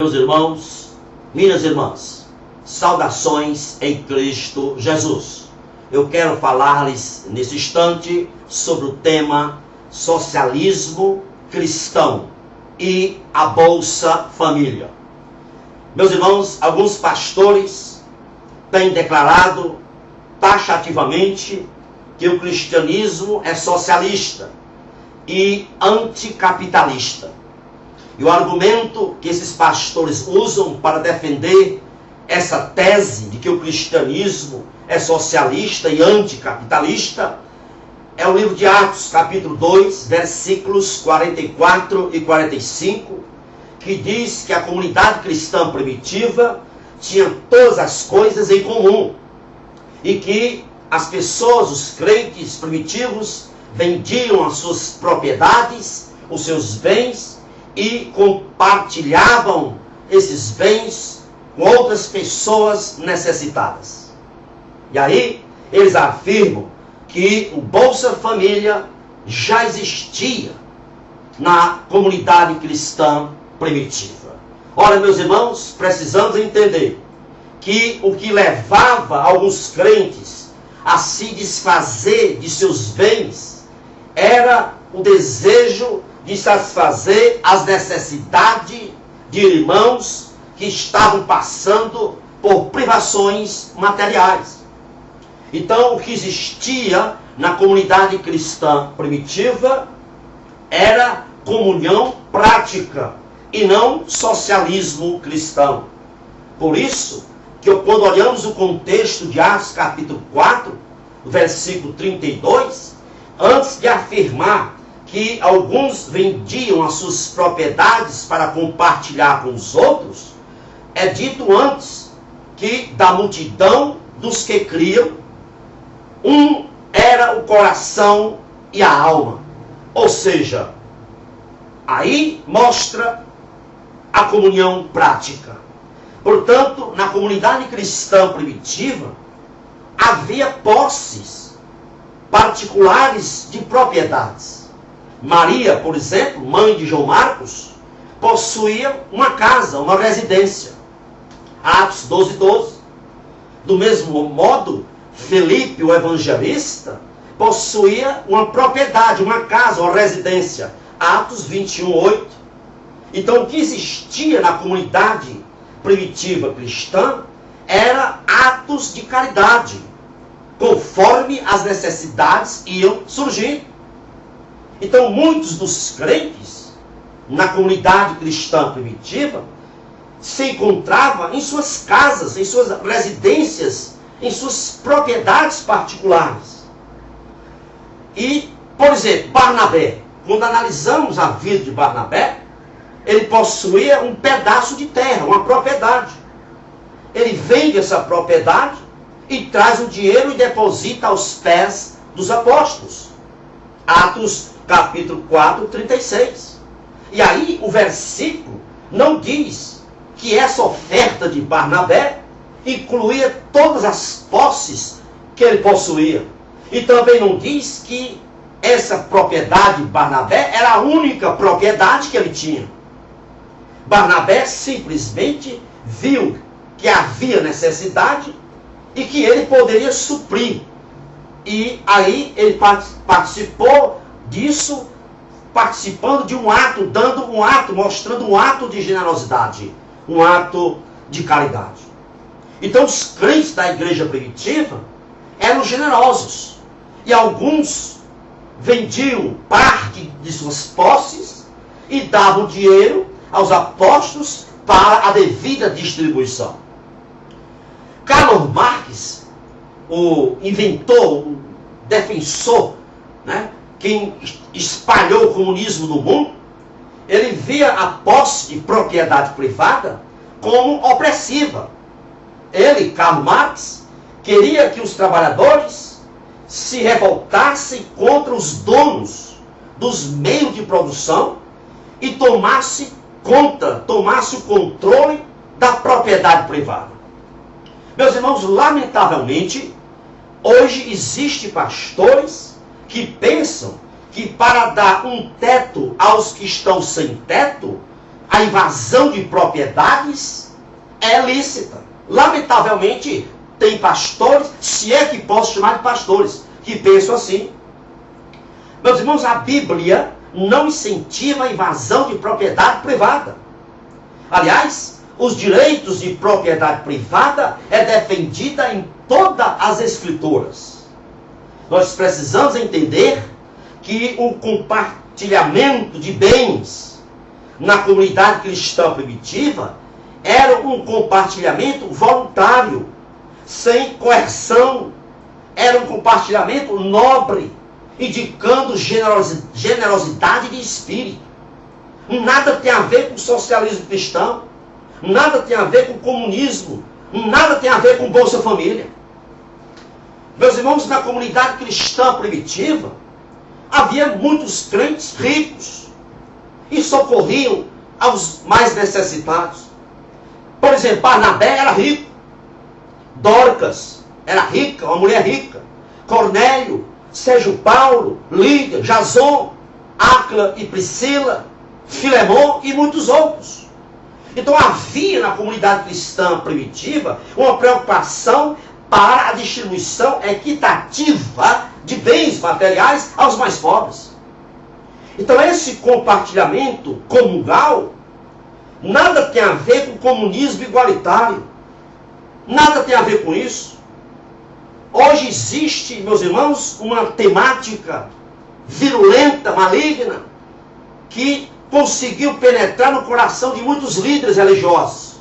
Meus irmãos, minhas irmãs, saudações em Cristo Jesus. Eu quero falar-lhes nesse instante sobre o tema socialismo cristão e a Bolsa Família. Meus irmãos, alguns pastores têm declarado taxativamente que o cristianismo é socialista e anticapitalista. E o argumento que esses pastores usam para defender essa tese de que o cristianismo é socialista e anticapitalista é o livro de Atos, capítulo 2, versículos 44 e 45, que diz que a comunidade cristã primitiva tinha todas as coisas em comum e que as pessoas, os crentes primitivos, vendiam as suas propriedades, os seus bens, e compartilhavam esses bens com outras pessoas necessitadas. E aí eles afirmam que o Bolsa Família já existia na comunidade cristã primitiva. Ora, meus irmãos, precisamos entender que o que levava alguns crentes a se desfazer de seus bens era o desejo de satisfazer as necessidades de irmãos que estavam passando por privações materiais. Então, o que existia na comunidade cristã primitiva era comunhão prática e não socialismo cristão. Por isso, que quando olhamos o contexto de Atos capítulo 4, versículo 32, antes de afirmar que alguns vendiam as suas propriedades para compartilhar com os outros, é dito antes que da multidão dos que criam, um era o coração e a alma. Ou seja, aí mostra a comunhão prática. Portanto, na comunidade cristã primitiva, havia posses particulares de propriedades. Maria, por exemplo, mãe de João Marcos, possuía uma casa, uma residência. Atos 12, 12. Do mesmo modo, Felipe, o evangelista, possuía uma propriedade, uma casa, uma residência. Atos 21, 8. Então, o que existia na comunidade primitiva cristã era atos de caridade, conforme as necessidades iam surgindo. Então, muitos dos crentes na comunidade cristã primitiva se encontravam em suas casas, em suas residências, em suas propriedades particulares. E, por exemplo, Barnabé, quando analisamos a vida de Barnabé, ele possuía um pedaço de terra, uma propriedade. Ele vende essa propriedade e traz o dinheiro e deposita aos pés dos apóstolos. Atos capítulo 4, 36. E aí o versículo não diz que essa oferta de Barnabé incluía todas as posses que ele possuía. E também não diz que essa propriedade de Barnabé era a única propriedade que ele tinha. Barnabé simplesmente viu que havia necessidade e que ele poderia suprir. E aí ele participou disso, participando de um ato, dando um ato, mostrando um ato de generosidade, um ato de caridade. Então os crentes da igreja primitiva eram generosos. E alguns vendiam parte de suas posses e davam dinheiro aos apóstolos para a devida distribuição. Karl Marx, o inventor, o defensor, quem espalhou o comunismo no mundo, ele via a posse de propriedade privada como opressiva. Ele, Karl Marx, queria que os trabalhadores se revoltassem contra os donos dos meios de produção e tomasse o controle da propriedade privada. Meus irmãos, lamentavelmente, hoje existem pastores que pensam que para dar um teto aos que estão sem teto, a invasão de propriedades é lícita. Lamentavelmente, tem pastores, se é que posso chamar de pastores, que pensam assim. Meus irmãos, a Bíblia não incentiva a invasão de propriedade privada. Aliás, os direitos de propriedade privada é defendida em todas as escrituras. Nós precisamos entender que o compartilhamento de bens na comunidade cristã primitiva era um compartilhamento voluntário, sem coerção. Era um compartilhamento nobre, indicando generosidade de espírito. Nada tem a ver com socialismo cristão, nada tem a ver com comunismo, nada tem a ver com Bolsa Família. Meus irmãos, na comunidade cristã primitiva, havia muitos crentes ricos e socorriam aos mais necessitados. Por exemplo, Barnabé era rico, Dorcas era rica, uma mulher rica, Cornélio, Sérgio Paulo, Lídia, Jason, Áquila e Priscila, Filemon e muitos outros. Então havia na comunidade cristã primitiva uma preocupação para a distribuição equitativa de bens materiais aos mais pobres. Então esse compartilhamento comunal nada tem a ver com comunismo igualitário. Nada tem a ver com isso. Hoje existe, meus irmãos, uma temática virulenta, maligna, que conseguiu penetrar no coração de muitos líderes religiosos.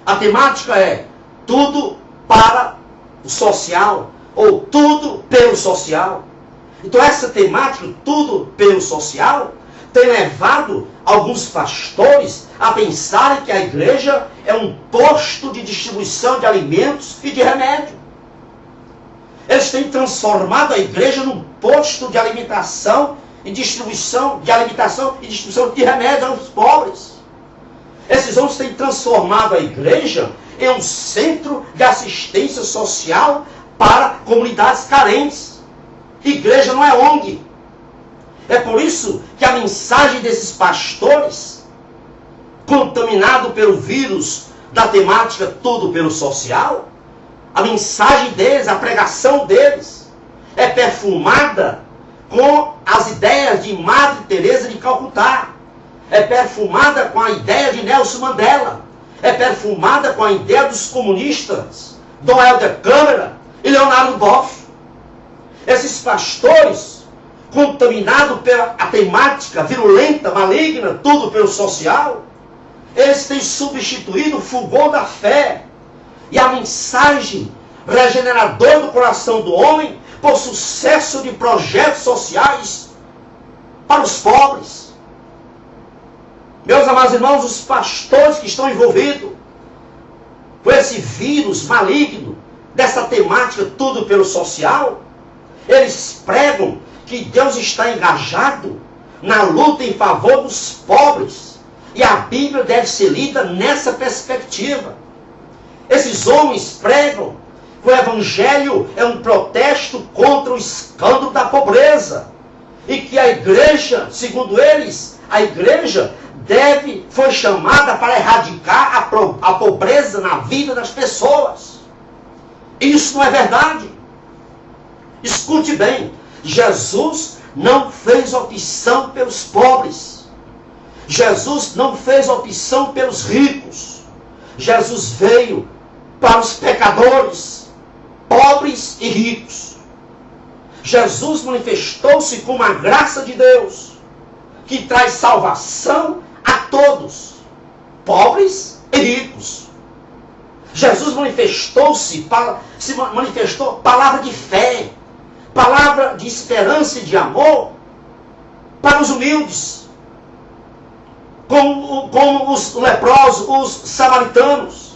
A temática é tudo para o social, ou tudo pelo social. Então essa temática, tudo pelo social, tem levado alguns pastores a pensarem que a igreja é um posto de distribuição de alimentos e de remédio. Eles têm transformado a igreja num posto de alimentação e distribuição de remédio aos pobres. Esses homens têm transformado a igreja em um centro de assistência social para comunidades carentes. Igreja não é ONG. É por isso que a mensagem desses pastores, contaminado pelo vírus da temática tudo pelo social, a mensagem deles, a pregação deles, é perfumada com as ideias de Madre Teresa de Calcutá, é perfumada com a ideia de Nelson Mandela, é perfumada com a ideia dos comunistas, Dom Helder Câmara e Leonardo Boff. Esses pastores, contaminados pela temática virulenta, maligna, tudo pelo social, eles têm substituído o fulgor da fé e a mensagem regeneradora do coração do homem por sucesso de projetos sociais para os pobres. Meus amados irmãos, os pastores que estão envolvidos com esse vírus maligno, dessa temática tudo pelo social, eles pregam que Deus está engajado na luta em favor dos pobres. E a Bíblia deve ser lida nessa perspectiva. Esses homens pregam que o Evangelho é um protesto contra o escândalo da pobreza. E que a igreja, segundo eles, a igreja foi chamada para erradicar a pobreza na vida das pessoas. Isso não é verdade. Escute bem, Jesus não fez opção pelos pobres. Jesus não fez opção pelos ricos. Jesus veio para os pecadores, pobres e ricos. Jesus manifestou-se como a graça de Deus, que traz salvação a todos, pobres e ricos. Jesus manifestou palavra de fé, palavra de esperança e de amor para os humildes, como os leprosos, os samaritanos.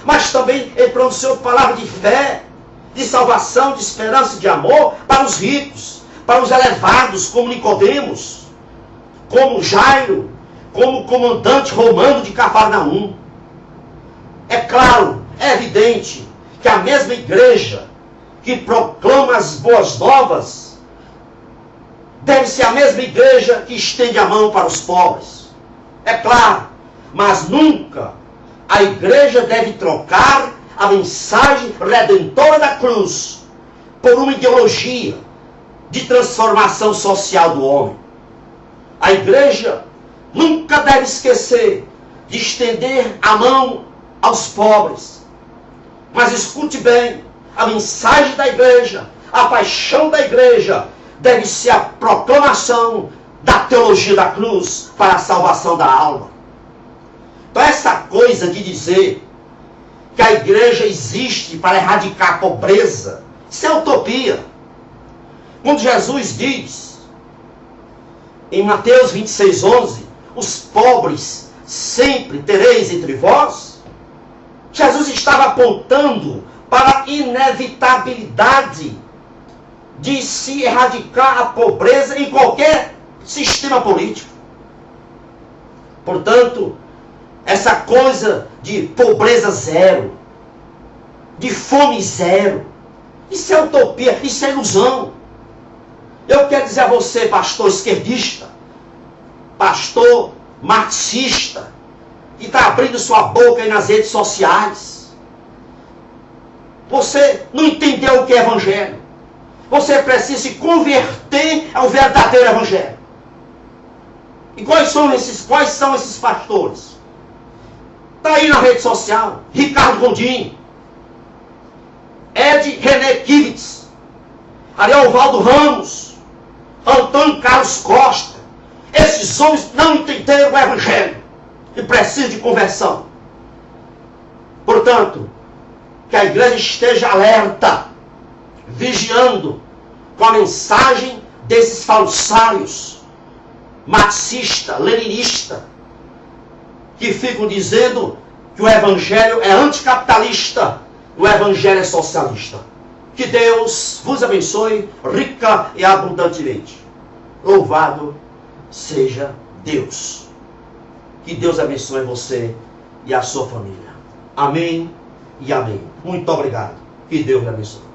Mas também ele pronunciou palavra de fé, de salvação, de esperança e de amor para os ricos, para os elevados, como Nicodemos, como Jairo, como o comandante romano de Cafarnaum. É claro, é evidente que a mesma igreja que proclama as boas novas deve ser a mesma igreja que estende a mão para os pobres. É claro, mas nunca a igreja deve trocar a mensagem redentora da cruz por uma ideologia de transformação social do homem. A igreja nunca deve esquecer de estender a mão aos pobres. Mas escute bem, a mensagem da igreja, a paixão da igreja, deve ser a proclamação da teologia da cruz para a salvação da alma. Então essa coisa de dizer que a igreja existe para erradicar a pobreza, isso é utopia. Quando Jesus diz, em Mateus 26:11, os pobres sempre tereis entre vós, Jesus estava apontando para a inevitabilidade de se erradicar a pobreza em qualquer sistema político. Portanto, essa coisa de pobreza zero, de fome zero, isso é utopia, isso é ilusão. Eu quero dizer a você, pastor esquerdista, pastor marxista, que está abrindo sua boca aí nas redes sociais, você não entendeu o que é evangelho. Você precisa se converter ao verdadeiro evangelho. E quais são esses pastores? Está aí na rede social, Ricardo Gondim, Ed René Kivitz, Ariovaldo Ramos, Antônio Carlos Costa. Esses homens não entenderam o evangelho e precisam de conversão. Portanto, que a igreja esteja alerta, vigiando com a mensagem desses falsários, marxista, leninista, que ficam dizendo que o evangelho é anticapitalista, o evangelho é socialista. Que Deus vos abençoe rica e abundantemente. Louvado seja Deus. Que Deus abençoe você e a sua família. Amém e amém. Muito obrigado. Que Deus lhe abençoe.